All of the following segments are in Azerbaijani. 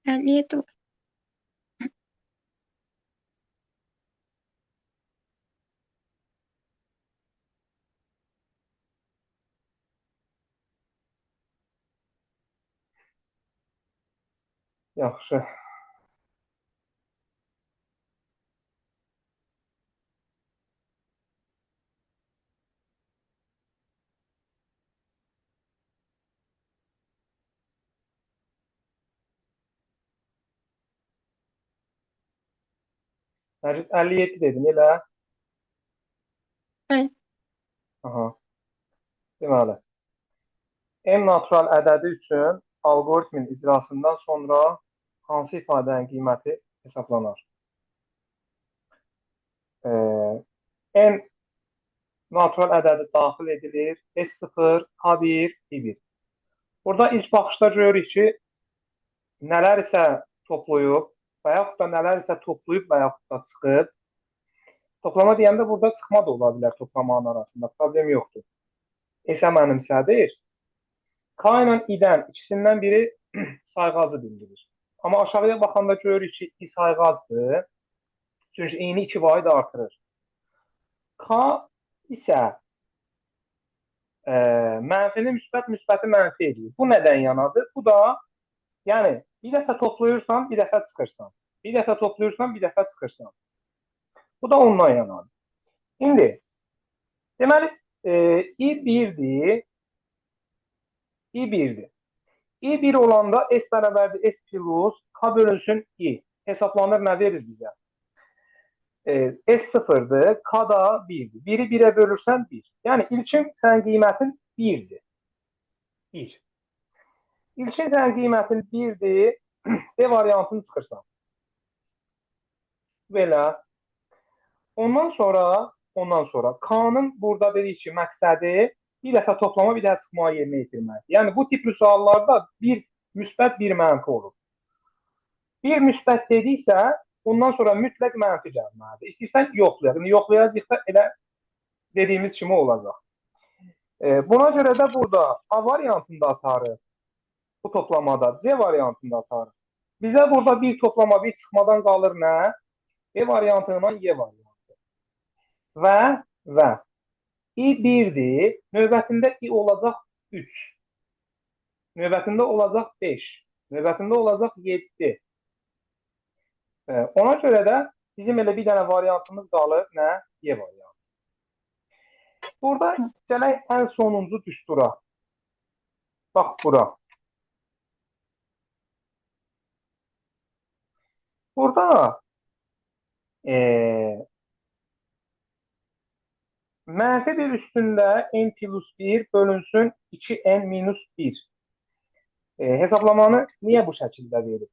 57 var. Yaxşı. Məcid 57 dedin, elə? Evet. Aha. Deməli, en natural ədədi üçün algoritmin icrasından sonra hansı ifadənin qiyməti hesablanar? En natural ədədi daxil edilir. S0, K1, I1. Burada ilk baxışda görürük ki, nələr isə toplayıb və yaxud da nələr isə toplayıb və yaxud da çıxıb. Toplama deyəndə burada çıxma da ola bilər toplamanın arasında. Problem yoxdur. S-ə mənimsədir. K ilə I-dən ikisindən biri sayğacı bildirir. Amma aşağıya baxanda görürük ki, I sayğacdır. Çünki I-ni 2 vaid artırır. K isə mənfini müsbəti mənfi edir. Bu nədən yanadır? Bu da, yəni bir dəfə toplayırsan, bir dəfə çıxırsan. Bir dəfə toplayırsan, bir dəfə çıxırsan. Bu da ondan yanadır. İndi, deməli, I 1-dir. I 1-dir. I 1 olanda S bərabərdir S plus K bölünsün I. Hesablanır, nə verir bizə? S 0-dır, K da 1-dir. 1-i 1-ə bölürsən 1. Yəni, ilkin sənin qiymətin 1-dir. 1. İlkin sənin qiymətin 1-dir. D variantını çıxırsan. Belə. Ondan sonra K-nın burada dedik ki, məqsədi bir dəfə toplama, bir dəfə çıxma yerinə yetirmək. Yəni, bu tipli suallarda bir müsbət, bir mənfi olur. Bir müsbət dediksə, ondan sonra mütləq mənfi gəlməlidir. İstəyirsən, yoxlayaq. Yoxlayacaqsa elə dediyimiz kimi olacaq. Buna görə də burada A variantında atarıq. Bu toplamada C variantında atarıq. Bizə burada bir toplama, bir çıxmadan qalır nə? B variantı ilə Y variantı. Və I 1-dir, növbətində I olacaq 3. Növbətində olacaq 5. Növbətində olacaq 7. Ona görə də bizim elə bir dənə variantımız qalır, nə? Y variantı. Burada gələk ən sonuncu düstura. Bax, bura. Burada mənfi bir üstündə n plus 1 bölünsün 2n minus 1. Hesablamanı niyə bu şəkildə verir?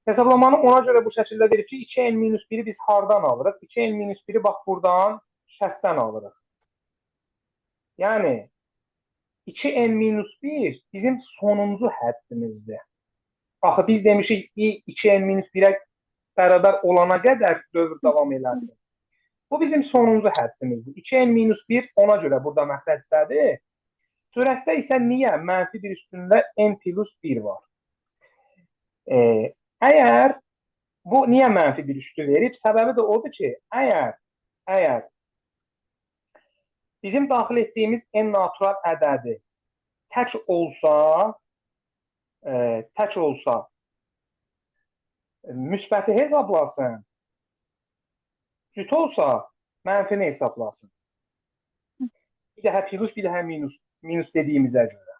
Hesaplamanı ona görə bu şəkildə verir ki, 2n minus 1-i biz hardan alırıq? 2n minus 1-i bax buradan şərtdən alırıq. Yəni 2n minus 1 bizim sonuncu həddimizdir. Axı biz demişik 2n minus 1-ə bərabər olana qədər dövr davam eləsin. Bu bizim sonuncu həddimizdir. 2n minus 1 ona görə burada məxrəcdədir. Sürətdə isə niyə? Mənfi bir üstündə n plus 1 var. Əgər bu niyə mənfi bir üstü verib? Səbəbi də odur ki, əgər bizim daxil etdiyimiz n natural ədədi tək olsa müsbəti hesablasın, cüt olsa mənfini hesablasın. Bir daha plus, bir daha minus dediyimizə görə.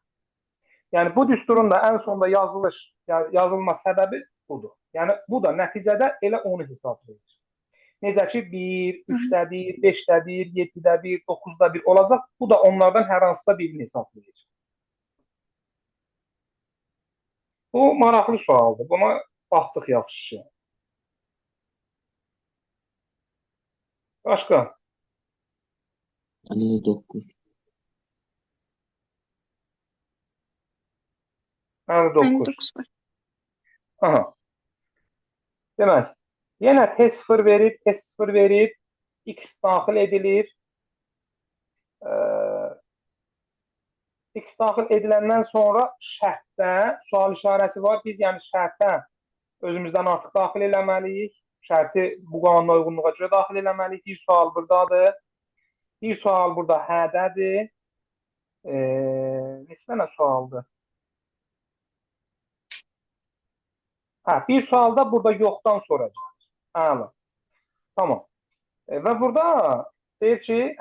Yəni, bu düsturun da ən sonunda yazılma səbəbi budur. Yəni, bu da nəticədə elə onu hesablayır. Necə ki, 1, 3-də 1, 5-də 1, 7-də 1, 9-da 1 olacaq. Bu da onlardan hər hansıda birini hesablayır. Bu, maraqlı sualdır. Buna baxdıq yaxşı. Başqa? 59. 59. 59 var. Aha. Demək, yenə T0 verib, S0 verib, X daxil edilir. X daxil ediləndən sonra şərtdə sual işarəsi var. Biz yəni şərtdən özümüzdən artıq daxil eləməliyik. Şərti bu qanuna uyğunluğa görə daxil eləməliyik. Bir sual buradadır. Bir sual burada hədədir. Neçə dənə sualdır? Bir sual da burada yoxdan soracaq. Əla. Tamam. Və burada deyir ki,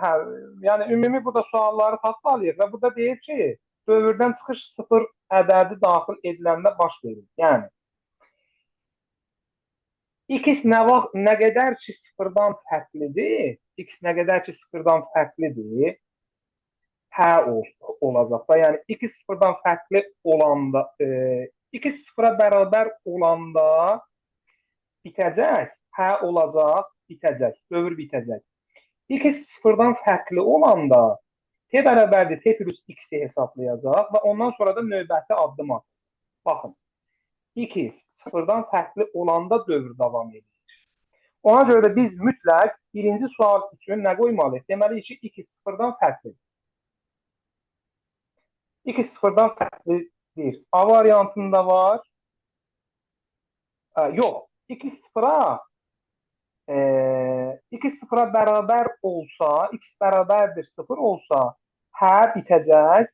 yəni ümumi burada sualları tapmalıyıq və burada deyir ki, dövrdən çıxış 0 ədədi daxil ediləndə baş verir. Yəni x nə qədər ki 0-dan fərqlidir, x nə qədər ki 0-dan fərqlidir, hə olacaq da. Yəni x 0-dan fərqli olanda, x 0-a bərabər olanda bitəcək, hə olacaq, bitəcək, dövr bitəcək. X 0-dan fərqli olanda t bərabərdir, t plus x-i hesablayacaq və ondan sonra da növbəti addım atacaq. Baxın, x 0-dan fərqli olanda dövr davam edir. Ona görə də biz mütləq birinci sual üçün nə qoymalıyıq? Deməliyik ki, x 0-dan fərqlidir. X 0-dan fərqlidir. A variantında var. Yox, x 0-a bərabər olsa, x bərabərdir 0 olsa, hə bitəcək.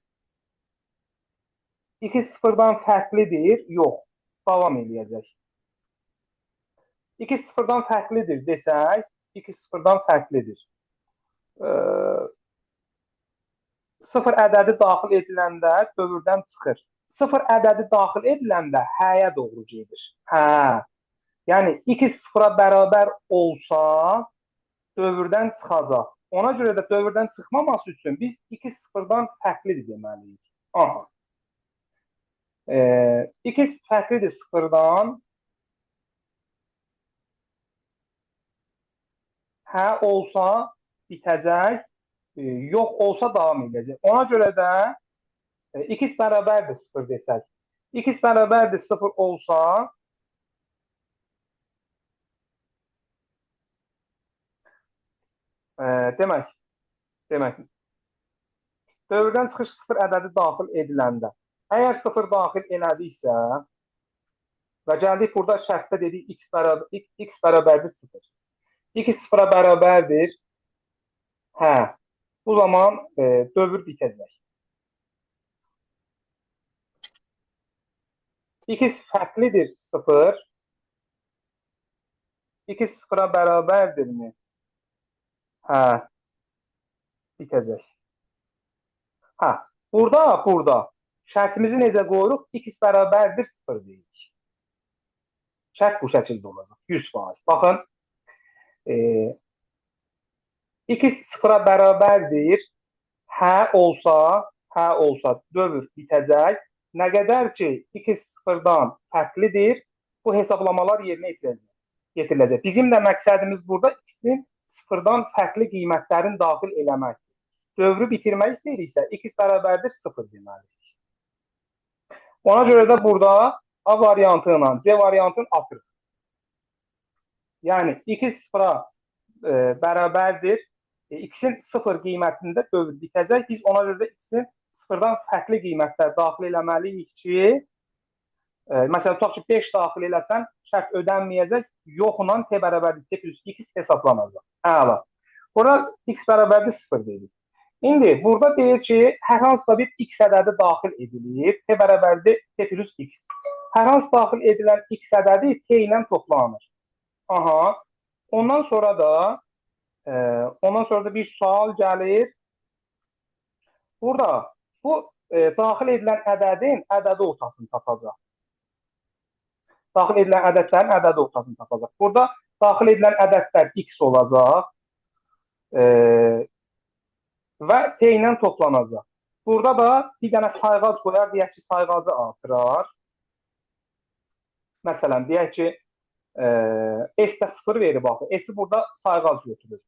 X 0-dan fərqlidir, yox, davam eləyəcək. X 0-dan fərqlidir desək, x 0-dan fərqlidir. 0 ədədi daxil ediləndə dövrdən çıxır. 0 ədədi daxil ediləndə həyə doğru gedir. Hə. Yəni, x 0-a bərabər olsa, dövrdən çıxacaq. Ona görə də dövrdən çıxmaması üçün biz x 0-dan fərqlidir deməliyik. Aha. X fərqlidir 0-dan. Hə olsa bitəcək, yox olsa davam edəcək. Ona görə də x bərabərdir 0 desək. X bərabərdir 0 olsa, demək, dövrdən çıxış 0 ədədi daxil ediləndə. Əgər 0 daxil elədiksə və gəldik burada şərtdə dedik x bərabərdir 0. X 0-a bərabərdir. Hə, bu zaman dövr bitəcək. X fərqlidir 0. X 0-a bərabərdirmi? Hə, bitəcək. Hə, burada şərtimizi necə qoyuruq? X bərabərdir 0 deyirik. Şərt bu şəkildə olacaq. 100%. Baxın, x 0-a bərabərdir. Hə olsa dövr bitəcək. Nə qədər ki, x 0-dan fərqlidir, bu hesablamalar yerinə yetiriləcək. Bizim də məqsədimiz burada x-in 0-dan fərqli qiymətlərin daxil eləməkdir. Dövrü bitirmək istəyiriksə, x bərabərdir 0 deməliyik. Ona görə də burada A variantı ilə C variantını atırıq. Yəni, x 0-a bərabərdir. X-in 0 qiymətində dövr bitəcək. Biz ona görə də x-in 0-dan fərqli qiymətlər daxil eləməliyik ki, məsələn, tutaq ki, 5 daxil eləsən, şərt ödənməyəcək, yoxla t bərabərdir t plus x hesablanacaq. Əla. Burada x bərabərdir 0 dedik. İndi burada deyir ki, hər hansısa bir x ədədi daxil edilir, t bərabərdir t plus x. Hər hansı daxil edilən x ədədi t ilə toplanır. Aha. Ondan sonra da bir sual gəlir. Burada bu daxil edilən ədədin ədədi ortasını tapacaq. Daxil edilən ədədlərin ədədi ortasını tapacaq. Burada daxil edilən ədədlər x olacaq və t ilə toplanacaq. Burada da bir dənə sayğac qoyar, deyək ki, sayğacı artırar. Məsələn, deyək ki, S-də 0 verir, baxın. S-i burada sayğac götürür.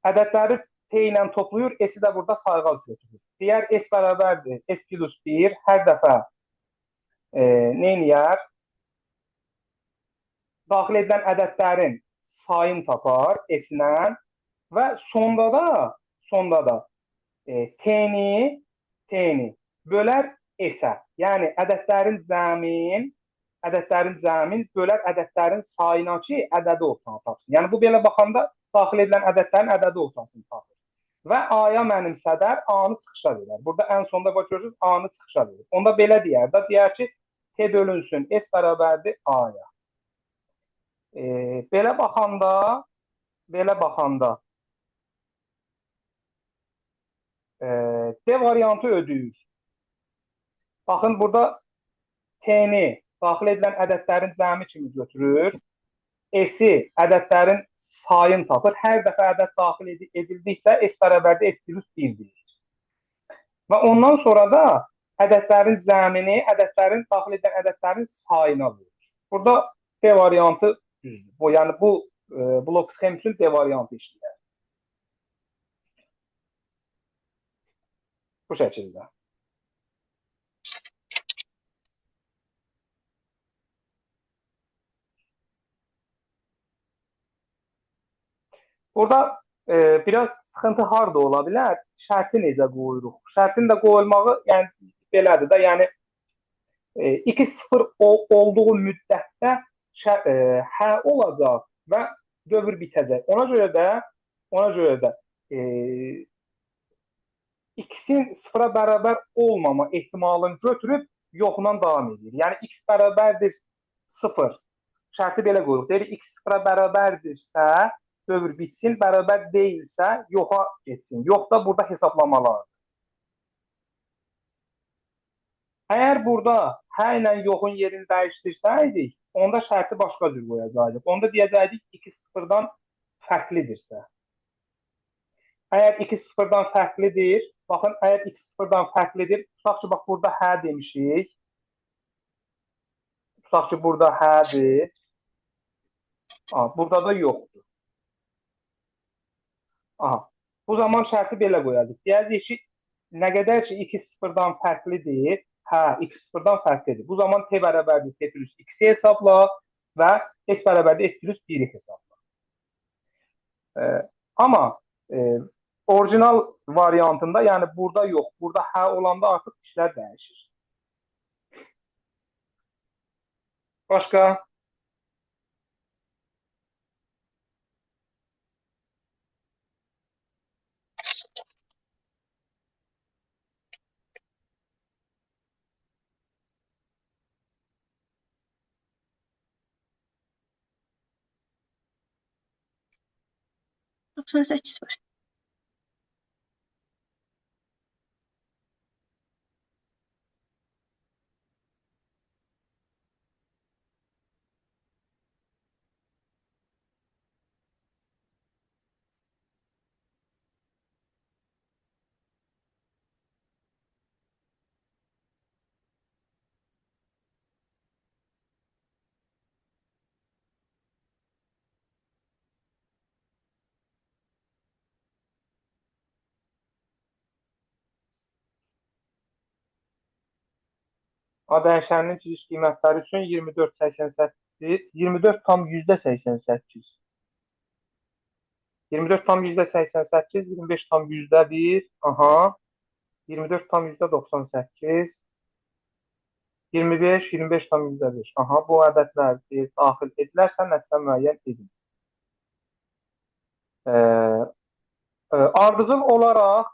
Ədədləri t ilə toplayır, S-i də burada sayğac götürür. Deyər, S bərabərdir, S plus 1 hər dəfə neyniyər? Daxil edilən ədədlərin sayını tapar S-ilə və sonda da t-ni bölər S-ə. Yəni ədədlərin cəmin bölər ədədlərin sayına ki, ədədi ortaya tapsın. Yəni bu belə baxanda daxil edilən ədədlərin ədədi ortasını tapır. Və A-ya mənimsədər, A-nı çıxışa verər. Burada ən sonda görürsünüz, A-nı çıxışa verir. Onda belə deyər də, deyər ki, T bölünsün, S bərabərdir A-ya. Belə baxanda D variantı ödəyir. Baxın, burada T-ni daxil edilən ədədlərin cəmi kimi götürür. S-i ədədlərin sayını tapır. Hər dəfə ədəd daxil edildiksə, S bərabərdir S plus 1-dir. Və ondan sonra da ədədlərin cəmini, daxil edilən ədədlərin sayına verir. Burada D variantı düzdür. Yəni bu blok sxem üçün D variantı işləyir. Bu şəkildə. Burada biraz sıxıntı harda ola bilər? Şərti necə qoyuruq? Şərtin də qoyulmağı yəni belədir də, yəni 2-0 olduğu müddətdə hə olacaq və dövr bitəcək. Ona görə də x-in sıfıra bərabər olmama ehtimalını götürüb yoxla davam edir. Yəni x bərabərdir 0. Şərti belə qoyuruq. Deyirik, x sıfıra bərabərdirsə dövr bitsin, bərabər deyilsə yoxa geçsin. Yox da burada hesablamalardır. Əgər burada hə ilə yoxun yerini dəyişdirsəydik, onda şərti başqa cür qoyacaqdıq. Onda deyəcəkdik 2 sıfırdan fərqlidirsə. Əgər 2 sıfırdan fərqlidir, baxın, əgər 2 sıfırdan fərqlidir, tutaq ki, bax, burada hə demişik. Tutaq ki, burada hədir. Burada da yoxdur. Bu zaman şərti belə qoyacaq. Deyəcək ki, nə qədər ki 2 sıfırdan fərqlidir, hə, x sıfırdan fərqlidir. Bu zaman t bərabərdir t plus x-i hesabla və s bərabərdir s plus 1-i hesabla. Amma orijinal variantında, yəni burada yox, burada hə olanda artıq işlər dəyişir. Başqa? Doksan səkkiz var. A dəyişəninin çiziş qiymətləri üçün 24,88, 24,88. 24,88, 25,1, 24,98, 25, 25,1. Bu ədədlər daxil edilərsə nəticə müəyyən edilir. Ardıcıl olaraq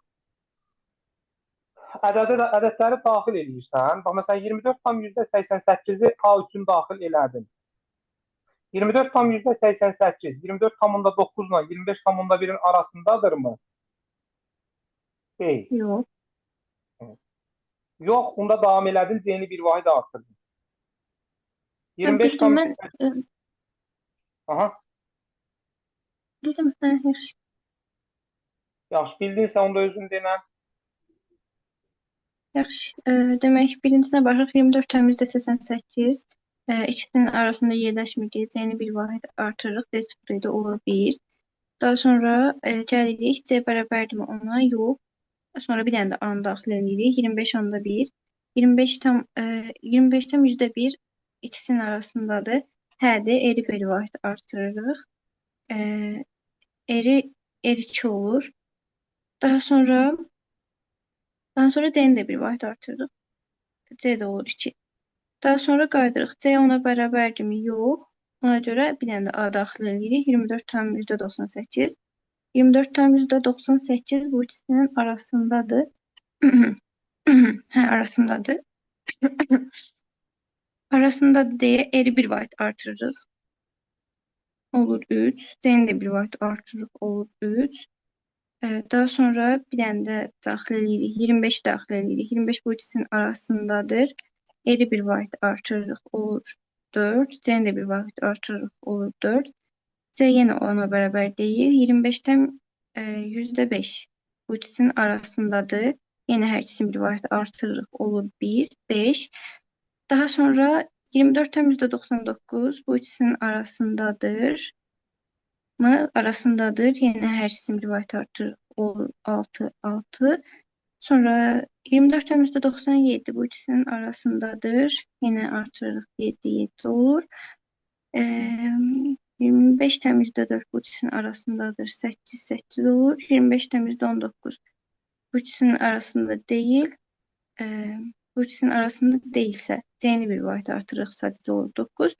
ədədləri daxil edirsən. Bax, məsələn, 24,88-i A üçün daxil elədin. 24,88, 24,9 ilə 25,1-in arasındadırmı? Deyil. Yox. Yox, onda davam elədin, C-ni bir vahid artırdın. 25 Dedim, yaxşı. Yaxşı, bildinsə onda özün denən. Yaxşı. Demək, birincisine baxırıq, 24,88. İkisinin arasında yerləşmir. C-ni bir vahid artırırıq. D sıfırı da olur 1. Daha sonra gəlirik. C bərabərdirmi ona? Yox. Sonra bir dənə də A-nı daxil edirik. 25,1. 25-dən %1 ikisinin arasındadır. Hədir. R-i bir vahid artırırıq. R2 olur. Daha sonra Daha sonra C-ni də bir vahid artırırıq. C də olur 2. Daha sonra qaydırıq. C ona bərabərdirmi? Yox. Ona görə bir dənə də A daxil edirik. 24,98. 24,98 bu ikisinin arasındadır. Hə, arasındadır. Arasındadır deyə eri bir vahid artırırıq. Olur 3. C-ni də bir vahid artırırıq. Olur 3. Daha sonra bir dənə də daxil edirik. 25 daxil edirik. 25 bu ikisinin arasındadır. Eri bir vahid artırırıq. Olur 4. C-ni də bir vahid artırırıq. Olur 4. C yenə ona bərabər deyil. 25-dən %5 bu ikisinin arasındadır. Yenə hər ikisini bir vahid artırırıq. Olur 1, 5. Daha sonra 24,99 bu ikisinin arasındadır mı? Arasındadır. Yenə hər ikisini bir vahid artırırıq. Olur 6, 6. Sonra 24,97 bu ikisinin arasındadır. Yenə artırırıq. 7, 7 olur. 25,4 bu ikisinin arasındadır. 8, 8 olur. 25,19 bu ikisinin arasında değil. Bu ikisinin arasında değilse C-ni bir vahid artırırıq. Sadəcə olur 9.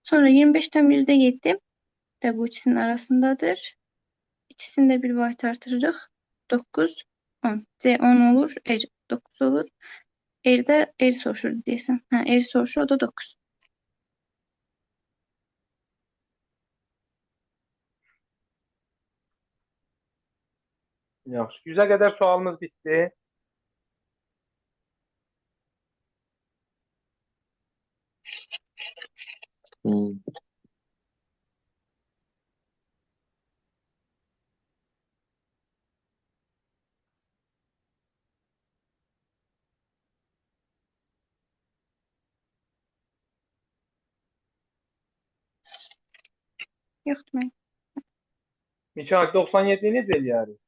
Sonra 25,7 de bu ikisinin arasındadır. İkisini de bir vahid artırırıq. 9, 10. C 10 olur. R 9 olur. R'de R soruşur deyəsən. Hə, R soruşur, o da 9. Yaxşı. 100-ə qədər sualımız bitdi. Hmm. Yoxdur mən. Mikail 97-yi necə eləyərik?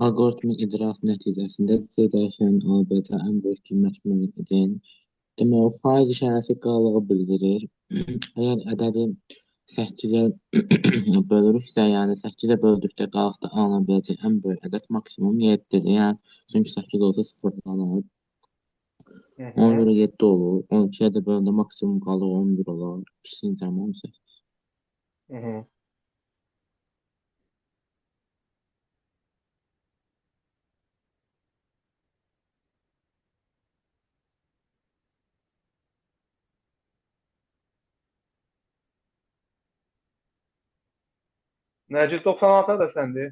Alqoritmin icrası nəticəsində C dəyişəninin ABC ən böyük qiymət müəyyən edin. Demək, o faiz işarəsi qalığı bildirir. Əgər ədədi 8-ə bölürüksə, yəni 8-ə böldükdə qalıqda alınan biləcək ən böyük ədəd maksimum 7-dir. Yəni, çünki 8 olsa 0-lanır. Ona görə 7 olur. 12-yə də böləndə maksimum qalıq 11 olar. İkisinin cəmi 18. Hı -hı. Nəcib 96 da səndir.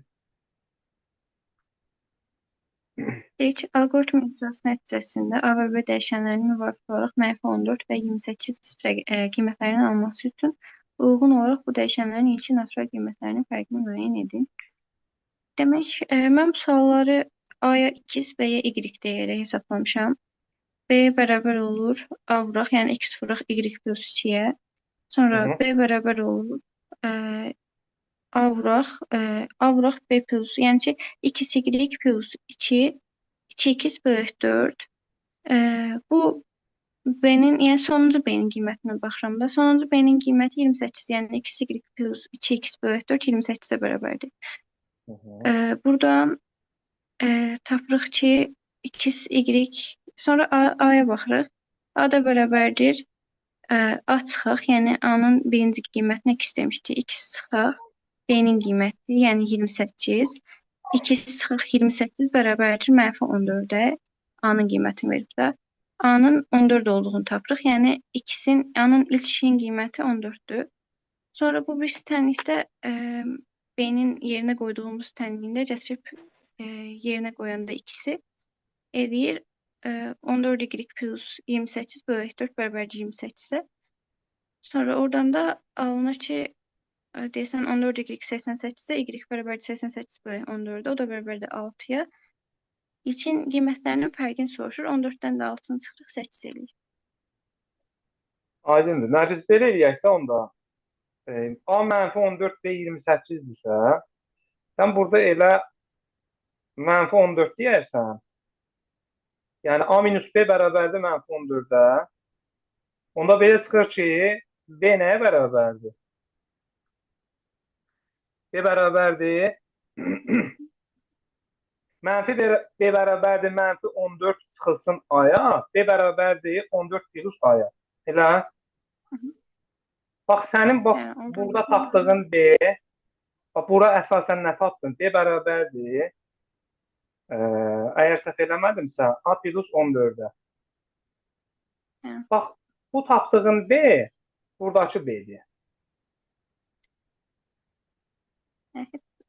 Deyək ki, alqoritmin icrası nəticəsində A və B dəyişənlərinin müvafiq olaraq -14 və 28 qiymətlərinin alınması üçün uyğun olaraq bu dəyişənlərin ilkin natural qiymətlərinin fərqini müəyyən edin. Demək, mən bu sualları A-ya x, B-yə y deyərək hesablamışam. B bərabər olur A vuraq, yəni x vuraq y plus 2-yə. Sonra B bərabər olur A vuraq B plus, yəni ki, x, y plus 2, 2x bölək 4. Bu B-nin, yəni sonuncu B-nin qiymətinə baxıram da. Sonuncu B-nin qiyməti 28, yəni x, y plus 2x bölək 4 28-ə bərabərdir. Buradan tapırıq ki, x, y, sonra A-ya baxırıq. A da bərabərdir. A çıxaq, yəni A-nın birinci qiymətinə x demişdik. X çıxaq, B-nin qiyməti, yəni 28. 2 çıxıq 28 bərabərdir -14-ə. A-nın qiymətini verib də. A-nın 14 olduğunu tapırıq. Yəni A-nın ilkin qiyməti 14-dür. Sonra bu bir tənlikdə B-nin yerinə qoyduğumuz tənliyində gətirib yerinə qoyanda ikisi edir 14y plus 28 bölək 4 bərabərdir 28-ə. Sonra oradan da alınır ki, deyəsən 14y 88-də y bərabərdir 88 bölək 14-də, o da bərabərdir 6-ya. İlkin qiymətlərinin fərqini soruşur. 14-dən də 6-nı çıxırıq, 8 eləyir. Aydındır. Nəcib belə eləyək də onda. A -14 B 28-dirsə, sən burada elə -14 deyərsən. Yəni A minus B bərabərdir -14-də. Onda belə çıxır ki, B nəyə bərabərdir? B bərabərdir. Mənfi B bərabərdir, mənfi 14 çıxılsın aya. B bərabərdir 14 plus aya. Elə? Bax, sənin burada tapdığın B, bax, bura əsasən nə tapdın? B bərabərdir. Əgər səhv eləmədimsə, A plus 14-ə. Bax, bu tapdığın B, buradakı B'dir.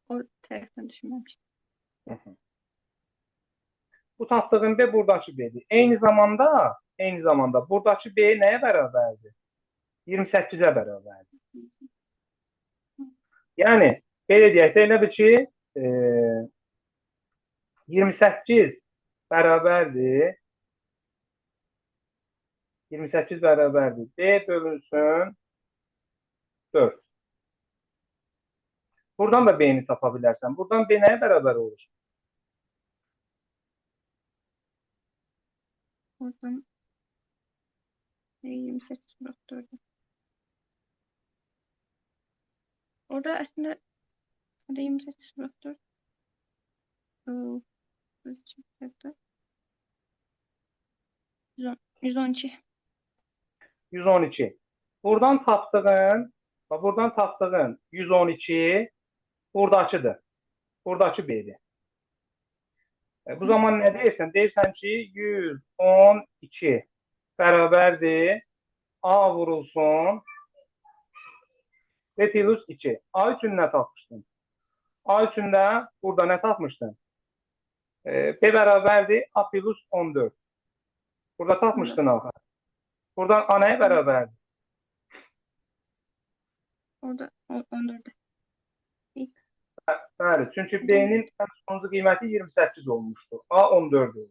O tərəfdən düşünməmişdim. Bu tapdığın B buradakı B'dir. Eyni zamanda buradakı B nəyə bərabərdir? 28-ə bərabərdir. Yəni, belə deyək də, elə bir ki, 28 bərabərdir. 28 bərabərdir. B bölünsün 4. Buradan da B-ni tapa bilərsən. Buradan B nəyə bərabər olur? Oradan 28 bırak 4'e. Orada aslında 28 bırak 4. 112. 112. Buradan tapdığın 112 buradakıdır. Buradakı B'dir. Bu zaman nə deyirsən? Deyirsən ki, 112 bərabərdir. A vurulsun. B plus 2. A üçün nə tapmışdın? A üçün də burada nə tapmışdın? B bərabərdir. A plus 14. Burada tapmışdın axı. Buradan A nəyə bərabərdir? Orada 14'e. Bəli, çünki B-nin sonuncu qiyməti 28 olmuşdur. A 14 olur.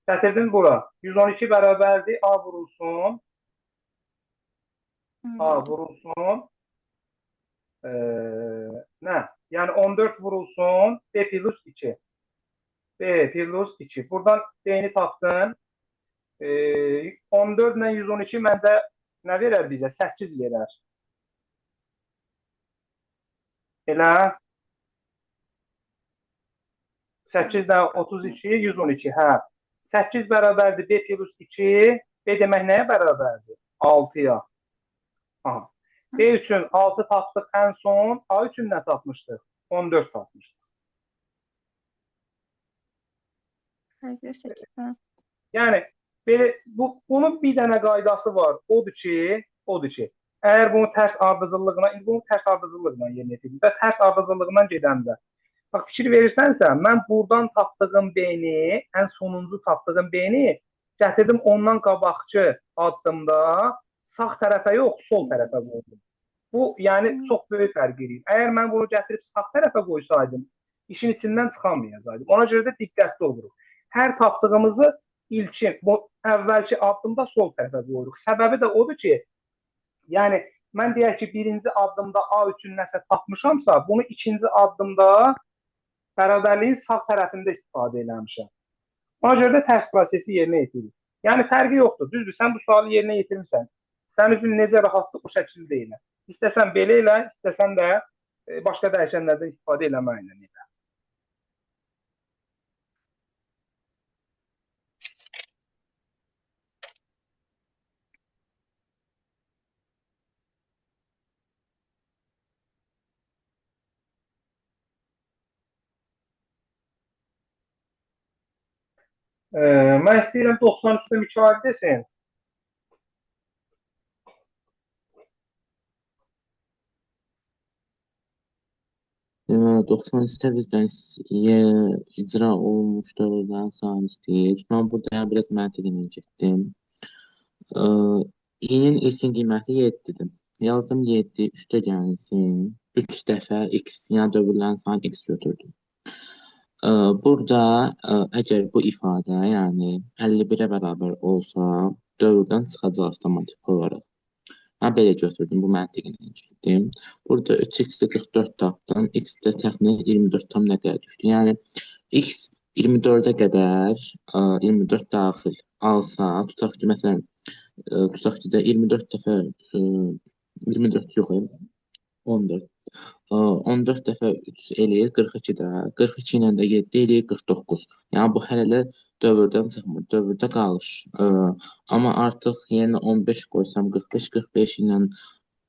Gətirdin bura. 112 bərabərdir. A vurulsun. A vurulsun. Nə? Yəni 14 vurulsun. B plus 2. B plus 2. Buradan B-ni tapdın. 14 ilə 112 məncə nə verər bizə? 8 verər. Elə 8 də 32, 112, hə. 8 bərabərdir B plus 2, B demək nəyə bərabərdir? 6-ya. Aha. B üçün 6 tapdıq ən son, A üçün nə tapmışdıq? 14 tapmışdıq. Yəni, bunun bir dənə qaydası var. Odur ki, əgər bunu tərs ardıcıllığına yerinə yetirir və tərs ardıcıllığından gedəndə, bax, fikir verirsənsə, mən buradan tapdığım B-ni, ən sonuncu tapdığım B-ni gətirdim ondan qabaqçı addımda sağ tərəfə yox, sol tərəfə qoydum. Bu, yəni, çox böyük fərq edir. Əgər mən bunu gətirib sağ tərəfə qoysaydım, işin içindən çıxamayacaqdım. Ona görə də diqqətli oluruq. Hər tapdığımızı ilkin, bu əvvəlki addımda sol tərəfə qoyuruq. Səbəbi də odur ki, yəni, mən deyək ki, birinci addımda A üçün nəsə tapmışamsa, bunu ikinci addımda bərabərliyin sağ tərəfində istifadə eləmişəm. Ona görə də tərs prosesi yerinə yetirilir. Yəni, fərqi yoxdur. Düzdür, sən bu sualı yerinə yetirmişsən. Sən üçün necə rahatlıq bu şəkildə elə. İstəsən belə elə, istəsən də başqa dəyişənlərdən istifadə eləməklə elə. Mən istəyirəm 93-də mükafət desin. Demək, 93-də bizdən icra olunmuş dövrlərin sayını istəyir. Mən burada biraz məntiqlə getdim. İ'nin ilkin qiyməti 7-dir. Yazdım 7, üstə gəlsin. 3 dəfə x, yəni dövrlərin sayını x götürdüm. Burada əgər bu ifadə, yəni 51-ə bərabər olsa, dövrdən çıxacaq avtomatik olaraq. Mən belə götürdüm, bu məntiqlə getdim. Burada 3x-i 44 tapdım, x-də təxminən 24 tam nə qədər düşdü. Yəni, x 24-ə qədər 24 daxil alsa, tutaq ki, məsələn, tutaq ki, də 24 dəfə, 24 yox, 14. 14 dəfə 3 eləyir 42-də. 42 ilə də 7 eləyir 49. Yəni bu hələ də dövrdən çıxmır. Dövrdə qalır. Amma artıq yenə 15 qoysam 45, 45 ilə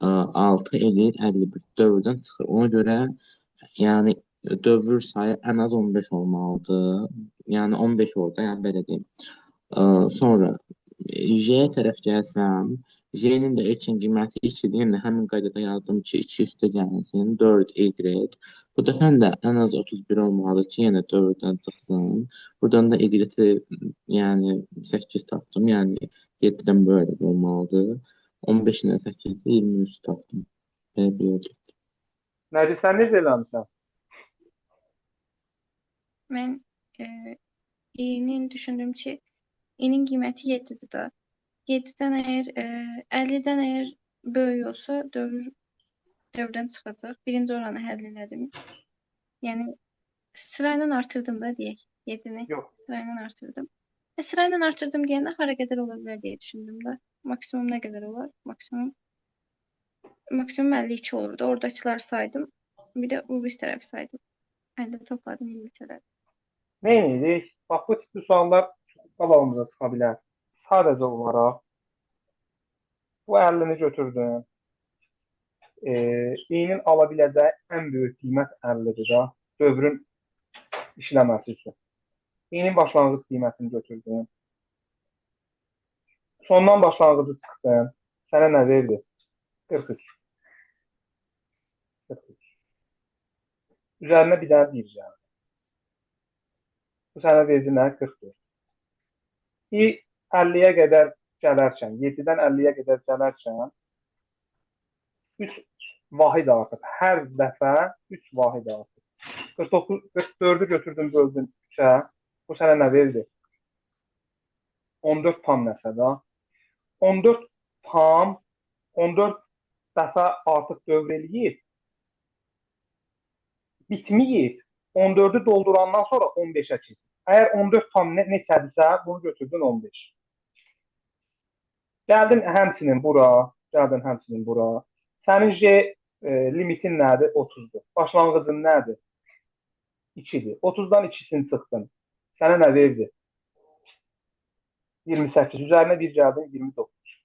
6 eləyir 51. Dövrdən çıxır. Ona görə yəni dövr sayı ən az 15 olmalıdır. Yəni 15 orada, yəni belə deyim. Sonra J-yə tərəf gəlsəm, J-nin də ilkin qiyməti 2-dir. Yəni həmin qaydada yazdım ki, 2 üstə gəlsin, 4Y. Bu dəfə də ən az 31 olmalıdır ki, yenə 4-dən çıxsın. Buradan da Y-i yəni 8 tapdım. Yəni 7-dən böyle olmalıdır. 15 ilə 8-də 23 tapdım. Belə bir yol getdim. Nərgiz, sən necə eləmisən? Mən i'nin düşündüm ki, i'nin qiyməti 7-dir də. 7-dən əgər 50-dən əgər böyük olsa dövrdən çıxacaq. Birinci oranı həll elədim. Yəni sırayla artırdım da deyək. 7-ni Yox. sırayla artırdım. Sırayla artırdım deyəndə hara qədər ola bilər deyə düşündüm də. Maksimum nə qədər olar? Maksimum 52 olurdu. Oradakıları saydım. Bir də bu bir tərəf saydım. 50 topladım 20 tərəf. Nə edirik? Bax, bu tipli suallar qabağımıza çıxa bilər. Sadəcə olaraq bu 50-ni götürdüm. İ'nin ala biləcəyi ən böyük qiymət 50-dir da, dövrün işləməsi üçün. İ'nin başlanğıc qiymətini götürdüm. Sondan başlanğıcı çıxdım. Sənə nə verdi? 43. 43. Üzərinə bir dənə deyəcəm. Bu sənə verdi nə? 44. İ 50-yə qədər gələrkən, 7-dən 50-yə qədər gələrkən 3 vahid artıq. Hər dəfə 3 vahid artıq. 44-ü götürdüm, böldüm 3-ə. Bu sənə nə verdi? 14 tam nəsə da. 14 tam 14 dəfə artıq dövr eləyib. Bitməyib. 14-ü doldurandan sonra 15-ə keçir. Əgər 14 tam neçədirsə, bunu götürdün 15. Gəldin həmçinin bura. Gəldin həmçinin bura. Sənin J limitin nədir? 30-dur. Başlanğıcın nədir? 2-dir. 30-dan 2-sini çıxdın. Sənə nə verdi? 28. Üzərinə bir gəldin 29.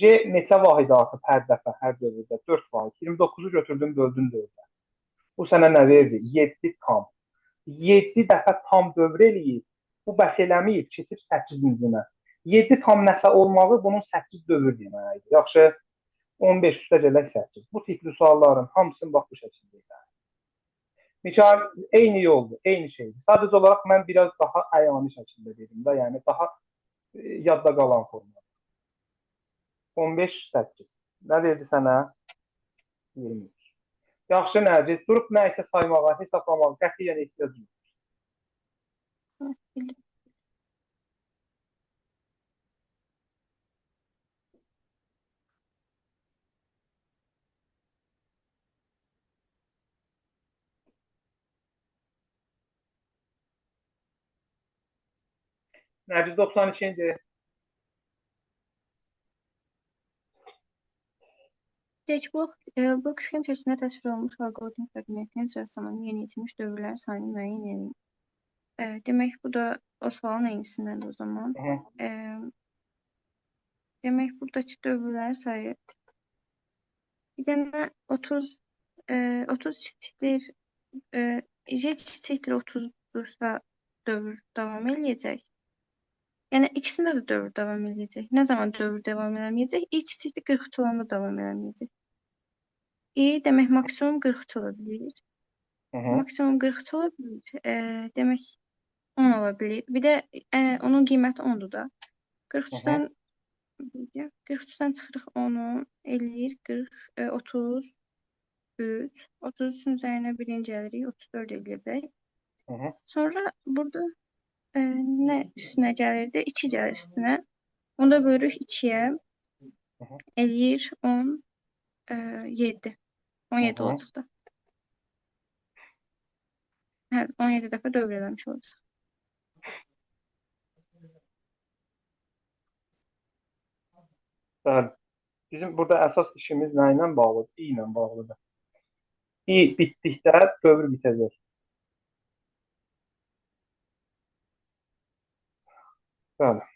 J neçə vahid artıq hər dəfə, hər dövrdə? 4 vahid. 29-u götürdün, böldün 4-ə. Bu sənə nə verdi? 7 tam. 7 dəfə tam dövr eləyib. Bu bəs eləməyib, keçib 8-cinə. 7 tam nəsə olmağı bunun 8 dövr deməkdir. Yaxşı, 15 üstə gələk 8. Bu tipli sualların hamısını bax bu şəkildə edir. Mikail, eyni yoldur, eyni şeydir. Sadəcə olaraq mən biraz daha əyani şəkildə dedim də, yəni daha yadda qalan formada. 15, 8. Nə verdi sənə? 23. Yaxşı, Nərgiz, durub nə isə saymağa, hesablamağa qətiyyən ehtiyac yox. Bildim. Nərgiz 92-ci. Deyək, bu sxem şəklində təsvir olunmuş alqoritm fraqmentinin sırasılamanın yeni itilmiş dövrlər sayını müəyyən edin. Demək, bu da o sualın eynisindəndir o zaman. Demək, buradakı dövrlər sayı bir dənə 30 kiçikdir, J kiçikdir 30-dursa dövr davam eləyəcək. Yəni ikisində də dövr davam eləyəcək. Nə zaman dövr davam eləməyəcək? İ kiçikdir 43 olanda davam eləməyəcək. İ demək maksimum 43 ola bilir. Maksimum 43 ola bilir. Demək 10 ola bilir. Bir də onun qiyməti 10-dur da. 43-dən 43-dən çıxırıq 10-u eləyir 33. 33-ün üzərinə birinci gəlirik 34 eləyəcək. Sonra burada nə üstünə gəlirdi? 2 gəlir üstünə. Onda bölürük 2-yə. Eləyir 17. 17 olacaq da. Hə, 17 dəfə dövr eləmiş olacaq. Bəli. Bizim burada əsas işimiz nə ilə bağlıdır? İ ilə bağlıdır. İ bitdikdə dövr bitəcək. Bəli.